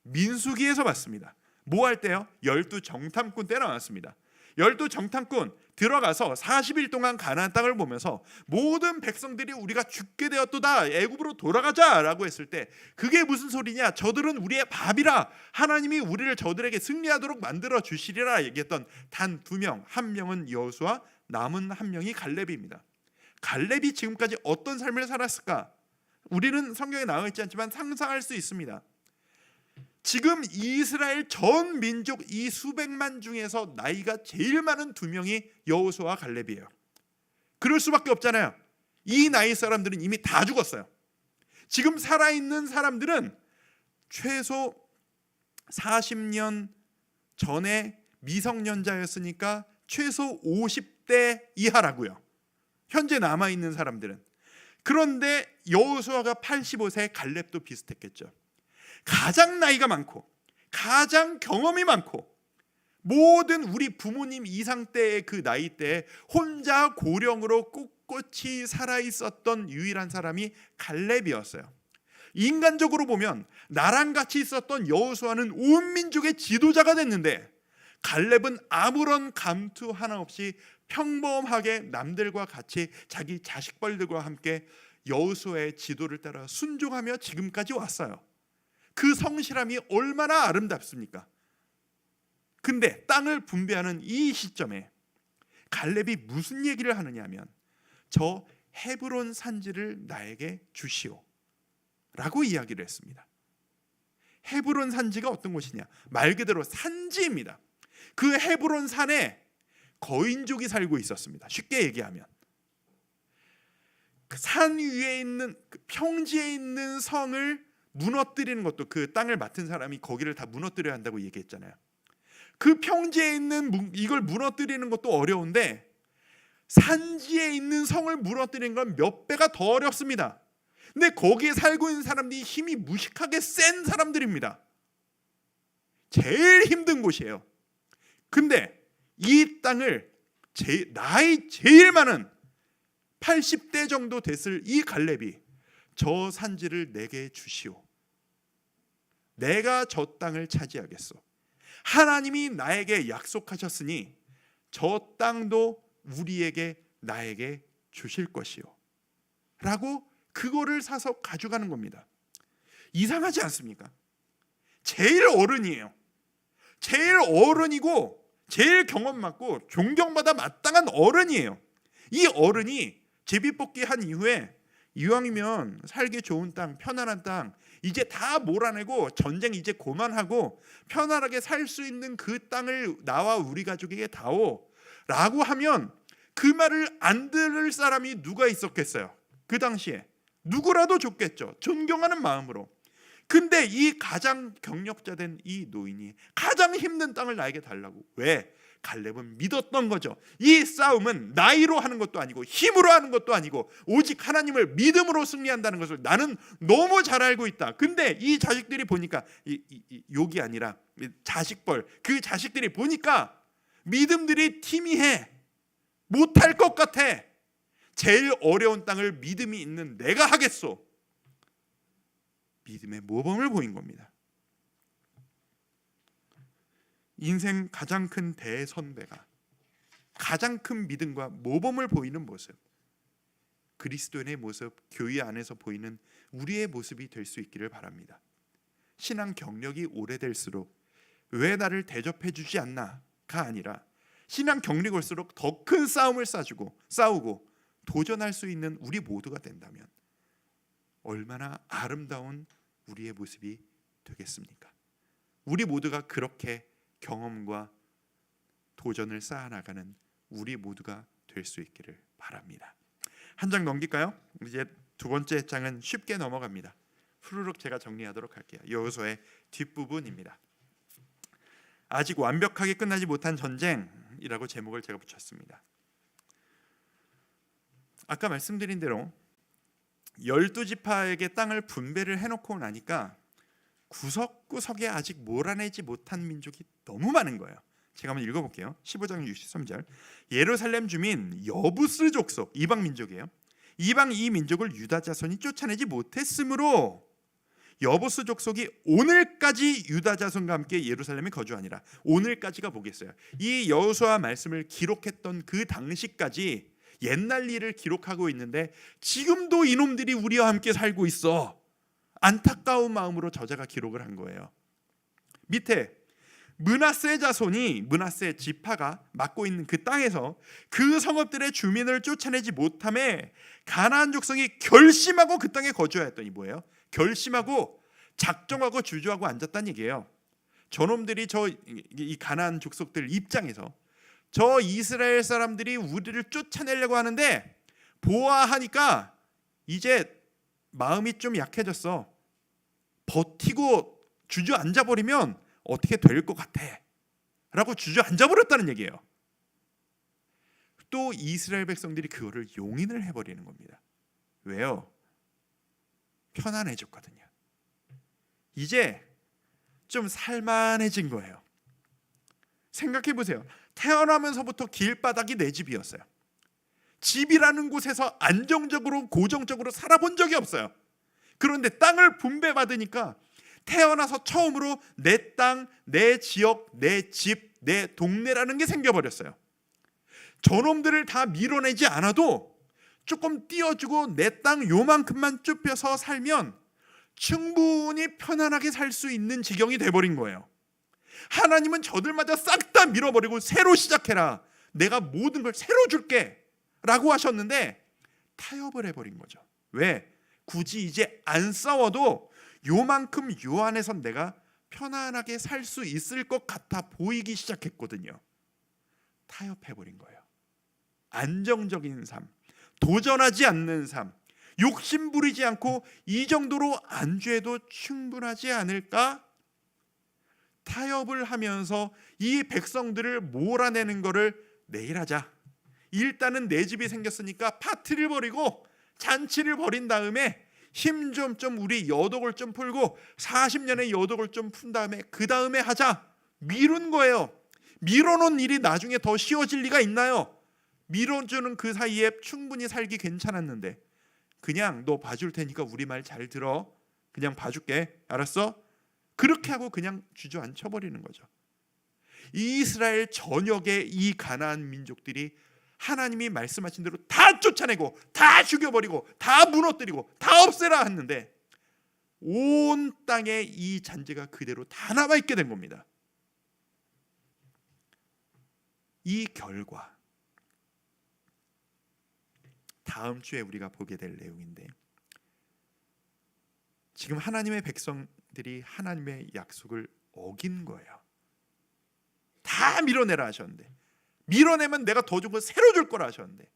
민수기에서 봤습니다. 뭐 할 때요? 12정탐꾼 때 나왔습니다. 12정탐꾼 들어가서 40일 동안 가나안 땅을 보면서 모든 백성들이 우리가 죽게 되었도다, 애굽으로 돌아가자라고 했을 때 그게 무슨 소리냐? 저들은 우리의 밥이라, 하나님이 우리를 저들에게 승리하도록 만들어 주시리라 얘기했던 단 2명, 한 명은 여호수아, 남은 한 명이 갈렙입니다. 갈렙이 지금까지 어떤 삶을 살았을까? 우리는 성경에 나와 있지 않지만 상상할 수 있습니다. 지금 이스라엘 전 민족 이 수백만 중에서 나이가 제일 많은 2명이 여호수아와 갈렙이에요. 그럴 수밖에 없잖아요. 이 나이 사람들은 이미 다 죽었어요. 지금 살아있는 사람들은 최소 40년 전에 미성년자였으니까 최소 50대 이하라고요. 현재 남아있는 사람들은. 그런데 여호수아가 85세, 갈렙도 비슷했겠죠. 가장 나이가 많고 가장 경험이 많고 모든 우리 부모님 이상 때의 그 나이 때에 혼자 고령으로 꿋꿋이 살아있었던 유일한 사람이 갈렙이었어요. 인간적으로 보면 나랑 같이 있었던 여호수아는 온 민족의 지도자가 됐는데 갈렙은 아무런 감투 하나 없이 평범하게 남들과 같이 자기 자식벌들과 함께 여호수아의 지도를 따라 순종하며 지금까지 왔어요. 그 성실함이 얼마나 아름답습니까? 근데 땅을 분배하는 이 시점에 갈렙이 무슨 얘기를 하느냐 하면 저 헤브론 산지를 나에게 주시오 라고 이야기를 했습니다. 헤브론 산지가 어떤 곳이냐? 말 그대로 산지입니다. 그 헤브론 산에 거인족이 살고 있었습니다. 쉽게 얘기하면 그 산 위에 있는 그 평지에 있는 성을 무너뜨리는 것도 그 땅을 맡은 사람이 거기를 다 무너뜨려야 한다고 얘기했잖아요. 그 평지에 있는 이걸 무너뜨리는 것도 어려운데 산지에 있는 성을 무너뜨리는 건 몇 배가 더 어렵습니다. 근데 거기에 살고 있는 사람들이 힘이 무식하게 센 사람들입니다. 제일 힘든 곳이에요. 근데 이 땅을 나이 제일 많은 80대 정도 됐을 이 갈렙이 저 산지를 내게 주시오. 내가 저 땅을 차지하겠소. 하나님이 나에게 약속하셨으니 저 땅도 우리에게 나에게 주실 것이요 라고 그거를 사서 가져가는 겁니다. 이상하지 않습니까? 제일 어른이에요. 제일 어른이고 제일 경험 많고 존경받아 마땅한 어른이에요. 이 어른이 제비뽑기 한 이후에 이왕이면 살기 좋은 땅, 편안한 땅 이제 다 몰아내고 전쟁 이제 그만하고 편안하게 살 수 있는 그 땅을 나와 우리 가족에게 다오 라고 하면 그 말을 안 들을 사람이 누가 있었겠어요? 그 당시에 누구라도 좋겠죠. 존경하는 마음으로. 근데 이 가장 경력자된 이 노인이 가장 힘든 땅을 나에게 달라고. 왜? 갈렙은 믿었던 거죠. 이 싸움은 나이로 하는 것도 아니고 힘으로 하는 것도 아니고 오직 하나님을 믿음으로 승리한다는 것을 나는 너무 잘 알고 있다. 근데 이 자식들이 보니까 욕이 아니라 자식벌 그 자식들이 보니까 믿음들이 희미해. 못할 것 같아. 제일 어려운 땅을 믿음이 있는 내가 하겠소. 믿음의 모범을 보인 겁니다. 인생 가장 큰 대선배가 가장 큰 믿음과 모범을 보이는 모습, 그리스도인의 모습, 교회 안에서 보이는 우리의 모습이 될 수 있기를 바랍니다. 신앙 경력이 오래될수록 왜 나를 대접해 주지 않나가 아니라 신앙 경력이 올수록 더 큰 싸움을 싸우고 도전할 수 있는 우리 모두가 된다면 얼마나 아름다운 우리의 모습이 되겠습니까? 우리 모두가 그렇게 경험과 도전을 쌓아나가는 우리 모두가 될 수 있기를 바랍니다. 한 장 넘길까요? 이제 두 번째 장은 쉽게 넘어갑니다. 후루룩 제가 정리하도록 할게요. 여호수아의 뒷부분입니다. 아직 완벽하게 끝나지 못한 전쟁이라고 제목을 제가 붙였습니다. 아까 말씀드린 대로 12지파에게 땅을 분배를 해놓고 나니까 구석구석에 아직 몰아내지 못한 민족이 너무 많은 거예요. 제가 한번 읽어볼게요. 15장 63절 예루살렘 주민 여부스 족속 이방 민족이에요. 이방 이 민족을 유다 자손이 쫓아내지 못했으므로 여부스 족속이 오늘까지 유다 자손과 함께 예루살렘에 거주하니라. 오늘까지가 뭐겠어요? 이 여호수아 말씀을 기록했던 그 당시까지 옛날 일을 기록하고 있는데 지금도 이놈들이 우리와 함께 살고 있어. 안타까운 마음으로 저자가 기록을 한 거예요. 밑에 므낫세 자손이 므낫세 지파가 맡고 있는 그 땅에서 그 성읍들의 주민을 쫓아내지 못함에 가나안 족속이 결심하고 그 땅에 거주하였더니 뭐예요? 결심하고 작정하고 주저하고 앉았다는 얘기예요. 저놈들이 이 가나안 족속들 입장에서 저 이스라엘 사람들이 우리를 쫓아내려고 하는데 보아하니까 이제 마음이 좀 약해졌어. 버티고 주저앉아 버리면 어떻게 될 것 같아 라고 주저앉아 버렸다는 얘기예요. 또 이스라엘 백성들이 그거를 용인을 해버리는 겁니다. 왜요? 편안해졌거든요. 이제 좀 살만해진 거예요. 생각해 보세요. 태어나면서부터 길바닥이 내 집이었어요. 집이라는 곳에서 안정적으로 고정적으로 살아본 적이 없어요. 그런데 땅을 분배받으니까 태어나서 처음으로 내 땅, 내 지역, 내 집, 내 동네라는 게 생겨버렸어요. 저놈들을 다 밀어내지 않아도 조금 띄워주고 내 땅 요만큼만 좁혀서 살면 충분히 편안하게 살 수 있는 지경이 돼버린 거예요. 하나님은 저들마저 싹 다 밀어버리고 새로 시작해라, 내가 모든 걸 새로 줄게 라고 하셨는데 타협을 해버린 거죠. 왜? 굳이 이제 안 싸워도 요만큼 요 안에서 내가 편안하게 살 수 있을 것 같아 보이기 시작했거든요. 타협해버린 거예요. 안정적인 삶, 도전하지 않는 삶, 욕심 부리지 않고 이 정도로 안주해도 충분하지 않을까? 타협을 하면서 이 백성들을 몰아내는 거를 내일 하자. 일단은 내 집이 생겼으니까 파티를 벌이고 잔치를 벌인 다음에 힘 좀 우리 여독을 좀 풀고 40년의 여독을 좀 푼 다음에 그 다음에 하자. 미룬 거예요. 미뤄놓은 일이 나중에 더 쉬워질 리가 있나요? 미뤄주는 그 사이에 충분히 살기 괜찮았는데 그냥 너 봐줄 테니까 우리 말 잘 들어, 그냥 봐줄게, 알았어? 그렇게 하고 그냥 주저앉혀버리는 거죠. 이스라엘 전역의 이 가나안 민족들이 하나님이 말씀하신 대로 다 쫓아내고 다 죽여버리고 다 무너뜨리고 다 없애라 했는데 온 땅에 이 잔재가 그대로 다 남아있게 된 겁니다. 이 결과 다음 주에 우리가 보게 될 내용인데, 지금 하나님의 백성들이 하나님의 약속을 어긴 거예요. 다 밀어내라 하셨는데, 밀어내면 내가 더 준 거 새로 줄 거라 하셨는데,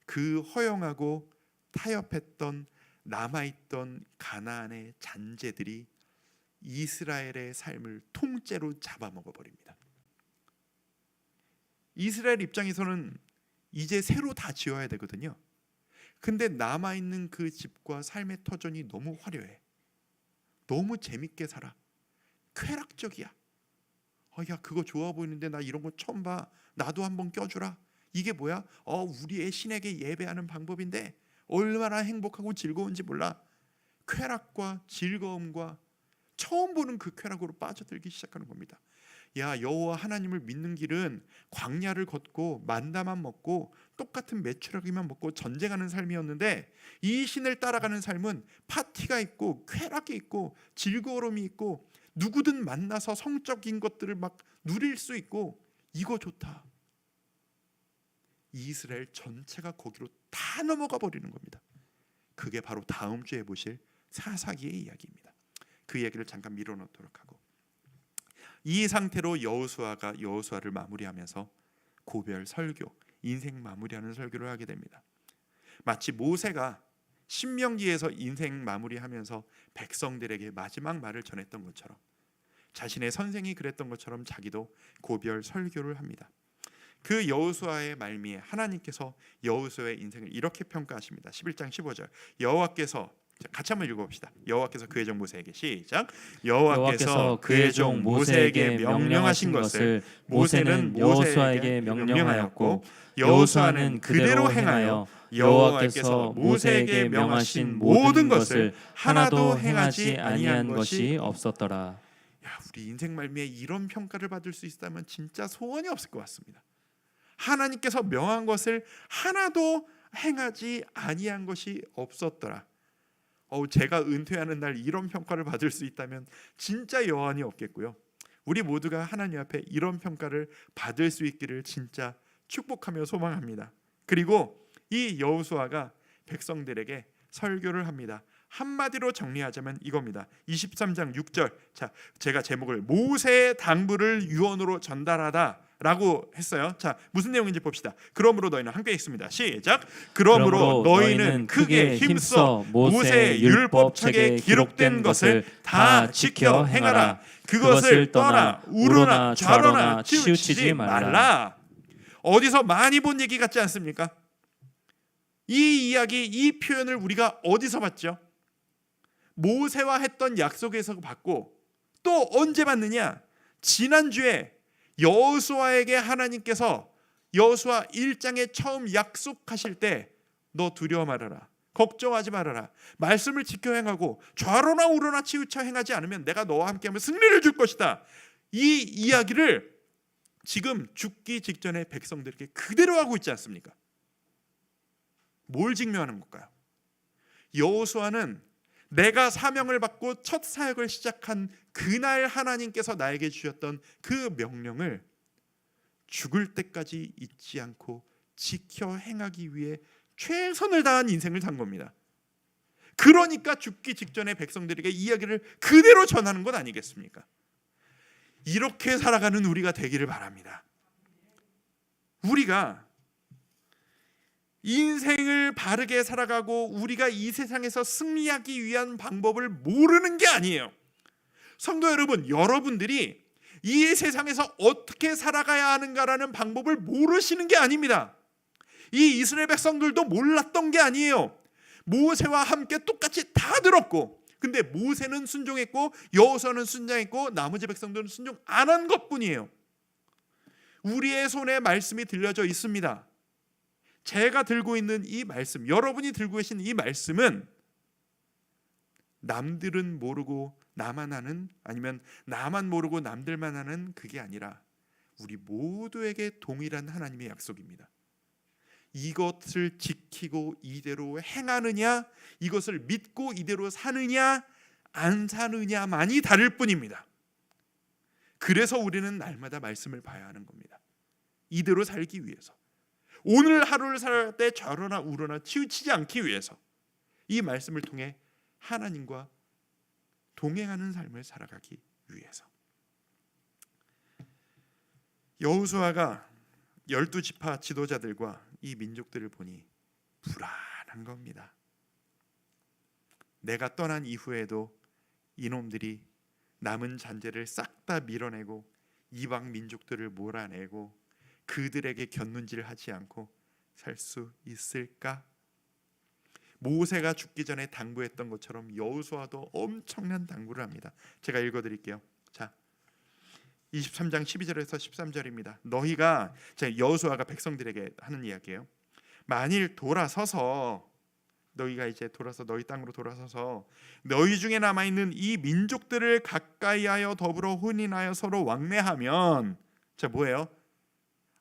그 허용하고 타협했던 남아있던 가나안의 잔재들이 이스라엘의 삶을 통째로 잡아먹어버립니다. 이스라엘 입장에서는 이제 새로 다 지어야 되거든요. 근데 남아있는 그 집과 삶의 터전이 너무 화려해. 너무 재밌게 살아. 쾌락적이야. 야, 그거 좋아 보이는데 나 이런 거 처음 봐. 나도 한번 껴주라. 이게 뭐야? 우리의 신에게 예배하는 방법인데 얼마나 행복하고 즐거운지 몰라. 쾌락과 즐거움과 처음 보는 그 쾌락으로 빠져들기 시작하는 겁니다. 야, 여호와 하나님을 믿는 길은 광야를 걷고 만다만 먹고 똑같은 메추라기만 먹고 전쟁하는 삶이었는데, 이 신을 따라가는 삶은 파티가 있고 쾌락이 있고 즐거움이 있고 누구든 만나서 성적인 것들을 막 누릴 수 있고, 이거 좋다. 이스라엘 전체가 거기로 다 넘어가 버리는 겁니다. 그게 바로 다음 주에 보실 사사기의 이야기입니다. 그 이야기를 잠깐 밀어놓도록 하고, 이 상태로 여호수아를 마무리하면서 고별 설교, 인생 마무리하는 설교를 하게 됩니다. 마치 모세가 신명기에서 인생 마무리하면서 백성들에게 마지막 말을 전했던 것처럼, 자신의 선생이 그랬던 것처럼 자기도 고별 설교를 합니다. 그 여호수아의 말미에 하나님께서 여호수아의 인생을 이렇게 평가하십니다. 11장 15절, 여호와께서, 같이 한번 읽어봅시다. 여호와께서 그의 종 모세에게, 시작. 여호와께서 그의 종 모세에게 명령하신 것을 모세는 여호수아에게 명령하였고 여호수아는 그대로 행하여 여호와께서 모세에게 명하신 모든 것을 하나도 행하지 아니한 것이 없었더라. 야, 우리 인생 말미에 이런 평가를 받을 수 있다면 진짜 소원이 없을 것 같습니다. 하나님께서 명한 것을 하나도 행하지 아니한 것이 없었더라. 제가 은퇴하는 날 이런 평가를 받을 수 있다면 진짜 여한이 없겠고요. 우리 모두가 하나님 앞에 이런 평가를 받을 수 있기를 진짜 축복하며 소망합니다. 그리고 이 여호수아가 백성들에게 설교를 합니다. 한마디로 정리하자면 이겁니다. 23장 6절. 자, 제가 제목을 모세의 당부를 유언으로 전달하다 라고 했어요. 자, 무슨 내용인지 봅시다. 그러므로 너희는 함께 읽습니다. 시작. 그러므로 너희는 크게 힘써 모세의 율법책에 기록된 것을 다 지켜 행하라. 그것을 떠나 우로나 좌로나 치우치지 말라. 어디서 많이 본 얘기 같지 않습니까? 이 이야기, 이 표현을 우리가 어디서 봤죠? 모세와 했던 약속에서 받고, 또 언제 받느냐? 지난주에 여호수아에게 하나님께서 여호수아 1장에 처음 약속하실 때 너 두려워 말아라, 걱정하지 말아라, 말씀을 지켜 행하고 좌로나 우로나 치우쳐 행하지 않으면 내가 너와 함께하면 승리를 줄 것이다. 이 이야기를 지금 죽기 직전에 백성들에게 그대로 하고 있지 않습니까? 뭘 증명하는 걸까요? 여호수아는 내가 사명을 받고 첫 사역을 시작한 그날 하나님께서 나에게 주셨던 그 명령을 죽을 때까지 잊지 않고 지켜 행하기 위해 최선을 다한 인생을 산 겁니다. 그러니까 죽기 직전에 백성들에게 이야기를 그대로 전하는 것 아니겠습니까? 이렇게 살아가는 우리가 되기를 바랍니다. 우리가 인생을 바르게 살아가고 우리가 이 세상에서 승리하기 위한 방법을 모르는 게 아니에요. 성도 여러분, 여러분들이 이 세상에서 어떻게 살아가야 하는가라는 방법을 모르시는 게 아닙니다. 이 이스라엘 백성들도 몰랐던 게 아니에요. 모세와 함께 똑같이 다 들었고, 근데 모세는 순종했고 여호수아는 순종했고 나머지 백성들은 순종 안 한 것뿐이에요. 우리의 손에 말씀이 들려져 있습니다. 제가 들고 있는 이 말씀, 여러분이 들고 계신 이 말씀은 남들은 모르고 나만 아는, 아니면 나만 모르고 남들만 아는 그게 아니라 우리 모두에게 동일한 하나님의 약속입니다. 이것을 지키고 이대로 행하느냐, 이것을 믿고 이대로 사느냐 안 사느냐만이 다를 뿐입니다. 그래서 우리는 날마다 말씀을 봐야 하는 겁니다. 이대로 살기 위해서, 오늘 하루를 살 때 좌로나 우로나 치우치지 않기 위해서 이 말씀을 통해 하나님과 동행하는 삶을 살아가기 위해서. 여호수아가 12지파 지도자들과 이 민족들을 보니 불안한 겁니다. 내가 떠난 이후에도 이놈들이 남은 잔재를 싹 다 밀어내고 이방 민족들을 몰아내고 그들에게 곁눈질을 하지 않고 살 수 있을까? 모세가 죽기 전에 당부했던 것처럼 여호수아도 엄청난 당부를 합니다. 제가 읽어드릴게요. 자, 23장 12절에서 13절입니다. 너희가, 여호수아가 백성들에게 하는 이야기예요. 만일 돌아서서, 너희가 이제 너희 땅으로 돌아서서 너희 중에 남아있는 이 민족들을 가까이하여 더불어 혼인하여 서로 왕래하면, 자 뭐예요?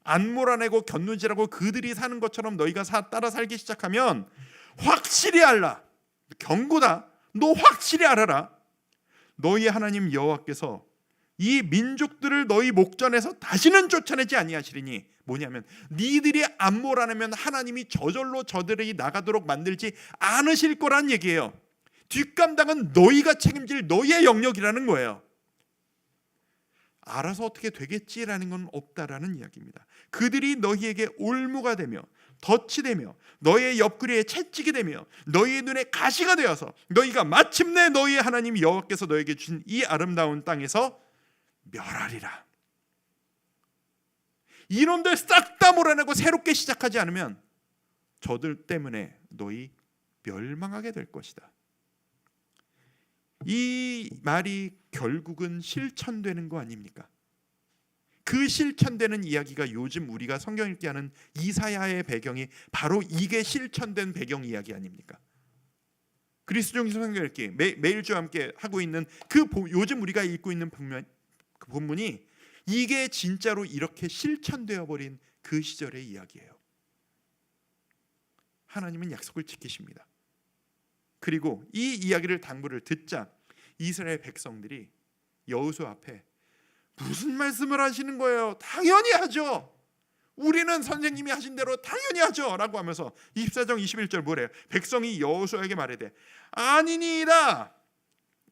안 몰아내고 곁눈질하고 그들이 사는 것처럼 너희가 따라 살기 시작하면 확실히 알라, 경고다, 너 확실히 알아라. 너희 하나님 여호와께서 이 민족들을 너희 목전에서 다시는 쫓아내지 아니하시리니, 뭐냐면 니들이 안 몰아내면 하나님이 저절로 저들이 나가도록 만들지 않으실 거란 얘기예요. 뒷감당은 너희가 책임질 너희의 영역이라는 거예요. 알아서 어떻게 되겠지라는 건 없다라는 이야기입니다. 그들이 너희에게 올무가 되며 덫이 되며 너희의 옆구리에 채찍이 되며 너희의 눈에 가시가 되어서 너희가 마침내 너희의 하나님 여호와께서 너희에게 주신 이 아름다운 땅에서 멸하리라. 이놈들 싹 다 몰아내고 새롭게 시작하지 않으면 저들 때문에 너희 멸망하게 될 것이다. 이 말이 결국은 실천되는 거 아닙니까? 그 실천되는 이야기가 요즘 우리가 성경 읽기 하는 이사야의 배경이 바로 이게 실천된 배경 이야기 아닙니까? 그리스도 성경 읽기 매일 주와 함께 하고 있는 요즘 우리가 읽고 있는 그 본문이 이게 진짜로 이렇게 실천되어 버린 그 시절의 이야기예요. 하나님은 약속을 지키십니다. 그리고 이 이야기를 당부를 듣자 이스라엘 백성들이 여호수아 앞에 무슨 말씀을 하시는 거예요? 당연히 하죠. 우리는 선생님이 하신 대로 당연히 하죠 라고 하면서 24장 21절 뭐래요? 백성이 여호수아에게 말하되 아니니이다,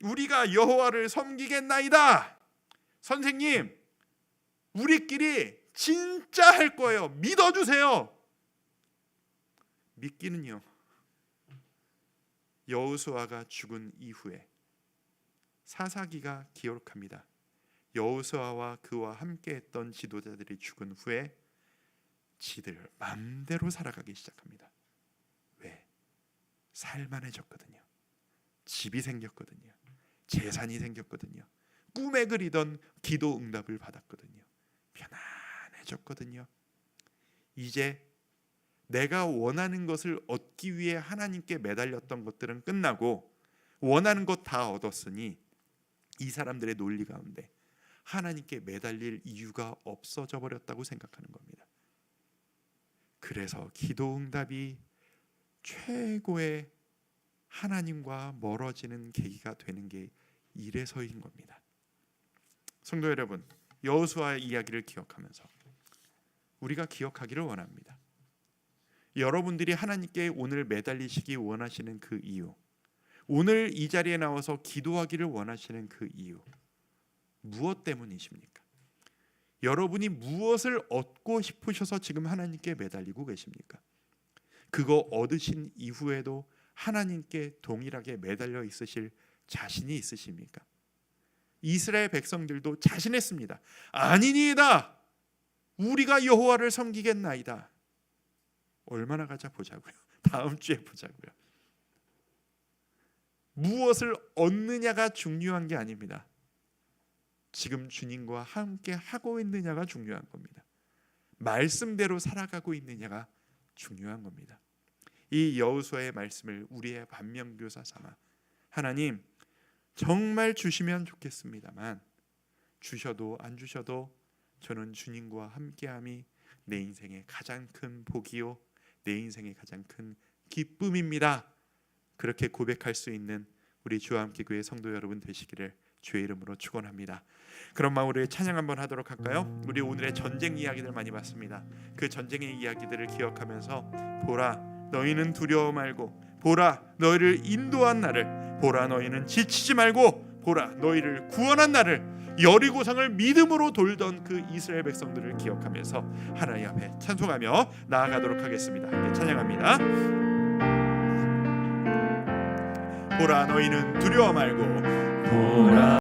우리가 여호와를 섬기겠나이다. 선생님, 우리끼리 진짜 할 거예요. 믿어주세요. 믿기는요, 여호수아가 죽은 이후에 사사기가 기록합니다. 여호수아와 그와 함께했던 지도자들이 죽은 후에 지들 맘대로 살아가기 시작합니다. 왜? 살만해졌거든요. 집이 생겼거든요. 재산이 생겼거든요. 꿈에 그리던 기도 응답을 받았거든요. 편안해졌거든요. 이제 내가 원하는 것을 얻기 위해 하나님께 매달렸던 것들은 끝나고 원하는 것 다 얻었으니 이 사람들의 논리 가운데 하나님께 매달릴 이유가 없어져 버렸다고 생각하는 겁니다. 그래서 기도 응답이 최고의 하나님과 멀어지는 계기가 되는 게 이래서인 겁니다. 성도 여러분, 여호수아의 이야기를 기억하면서 우리가 기억하기를 원합니다. 여러분들이 하나님께 오늘 매달리시기 원하시는 그 이유, 오늘 이 자리에 나와서 기도하기를 원하시는 그 이유, 무엇 때문이십니까? 여러분이 무엇을 얻고 싶으셔서 지금 하나님께 매달리고 계십니까? 그거 얻으신 이후에도 하나님께 동일하게 매달려 있으실 자신이 있으십니까? 이스라엘 백성들도 자신했습니다. 아니니이다. 우리가 여호와를 섬기겠나이다. 얼마나 가자 보자고요. 다음 주에 보자고요. 무엇을 얻느냐가 중요한 게 아닙니다. 지금 주님과 함께 하고 있느냐가 중요한 겁니다. 말씀대로 살아가고 있느냐가 중요한 겁니다. 이 여호수아의 말씀을 우리의 반면교사 삼아 하나님 정말 주시면 좋겠습니다만 주셔도 안 주셔도 저는 주님과 함께함이 내 인생의 가장 큰 복이요 내 인생의 가장 큰 기쁨입니다. 그렇게 고백할 수 있는 우리 주와 함께 교회 성도 여러분 되시기를 주의 이름으로 축원합니다. 그런 마음으로 찬양 한번 하도록 할까요? 우리 오늘의 전쟁 이야기들 많이 봤습니다. 그 전쟁의 이야기들을 기억하면서 보라 너희는 두려워 말고 보라 너희를 인도한 나를 보라 너희는 지치지 말고 보라 너희를 구원한 나를 여리고성을 믿음으로 돌던 그 이스라엘 백성들을 기억하면서 하나님 앞에 찬송하며 나아가도록 하겠습니다. 함께 찬양합니다. 보라 너희는 두려워 말고 보라